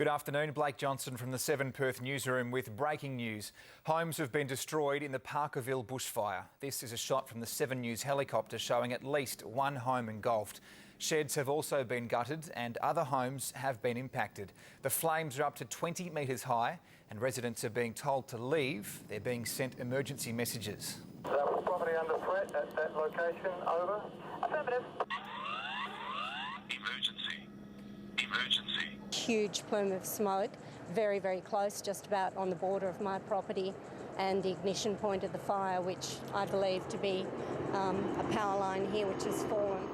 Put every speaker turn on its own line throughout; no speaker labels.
Good afternoon, Blake Johnson from the 7 Perth newsroom with breaking news. Homes have been destroyed in the Parkerville bushfire. This is a shot from the 7 News helicopter showing at least one home engulfed. Sheds have also been gutted and other homes have been impacted. The flames are up to 20 metres high and residents are being told to leave. They're being sent emergency messages.
Property under threat at that location, over.
Affirmative.
Emergency. Emergency.
Huge plume of smoke, very, very close, just about on the border of my property and the ignition point of the fire, which I believe to be a power line here which has fallen.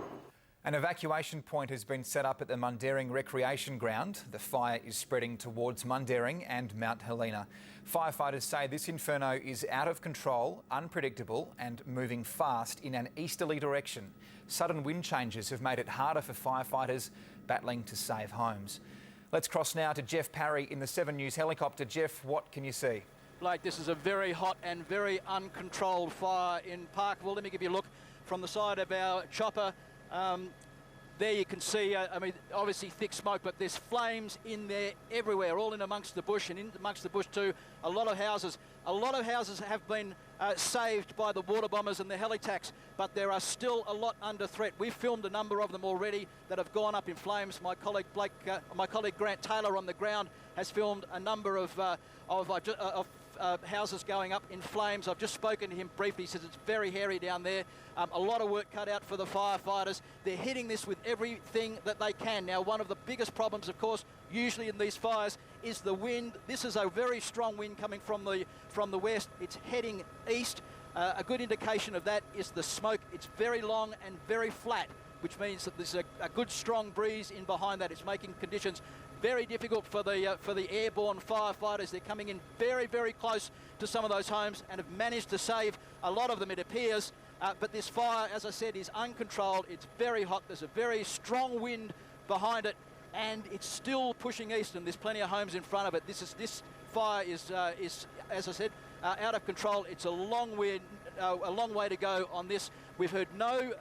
An evacuation point has been set up at the Mundaring Recreation Ground. The fire is spreading towards Mundaring and Mount Helena. Firefighters say this inferno is out of control, unpredictable and moving fast in an easterly direction. Sudden wind changes have made it harder for firefighters battling to save homes. Let's cross now to Jeff Parry in the 7 News helicopter. Jeff, what can you see?
Blake, this is a very hot and very uncontrolled fire in Parkerville. Let me give you a look from the side of our chopper. There you can see, obviously thick smoke, but there's flames in there everywhere, all in amongst the bush and in amongst the bush too. A lot of houses have been saved by the water bombers and the helitax, but there are still a lot under threat. We've filmed a number of them already that have gone up in flames. My colleague Grant Taylor on the ground has filmed a number of houses going up in flames. I've just spoken to him briefly. He says it's very hairy down there. A lot of work cut out for the firefighters. They're hitting this with everything that they can. Now, one of the biggest problems, of course, usually in these fires is the wind. This is a very strong wind coming from the west. It's heading east. A good indication of that is the smoke. It's very long and very flat, which means that there's a good strong breeze in behind that. It's making conditions very difficult for the airborne firefighters. They're coming in very, very close to some of those homes and have managed to save a lot of them, it appears. But this fire, as I said, is uncontrolled. It's very hot. There's a very strong wind behind it, and it's still pushing east, and there's plenty of homes in front of it. This fire is, as I said, out of control. It's a long way to go on this. We've heard no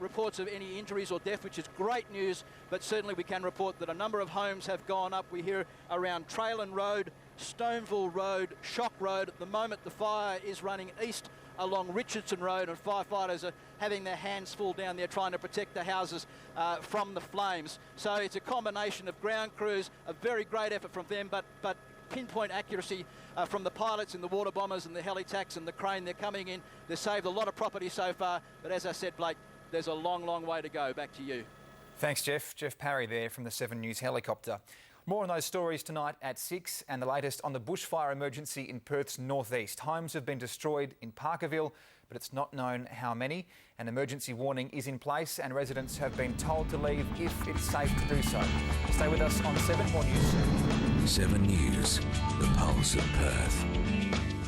reports of any injuries or death, which is great news, but certainly we can report that a number of homes have gone up. We hear around Trailan Road, Stoneville Road, Shock Road. At the moment, the fire is running east along Richardson Road, and firefighters are having their hands full down there trying to protect the houses from the flames. So it's a combination of ground crews, a very great effort from them, but pinpoint accuracy from the pilots and the water bombers and the helitax and the crane. They're coming in. They've saved a lot of property so far, but as I said, Blake, there's a long, long way to go. Back to you.
Thanks, Jeff. Jeff Parry there from the 7 News helicopter. More on those stories tonight at 6 and the latest on the bushfire emergency in Perth's northeast. Homes have been destroyed in Parkerville, but it's not known how many. An emergency warning is in place and residents have been told to leave if it's safe to do so. Stay with us on 7 More News soon.
7 News, the pulse of Perth.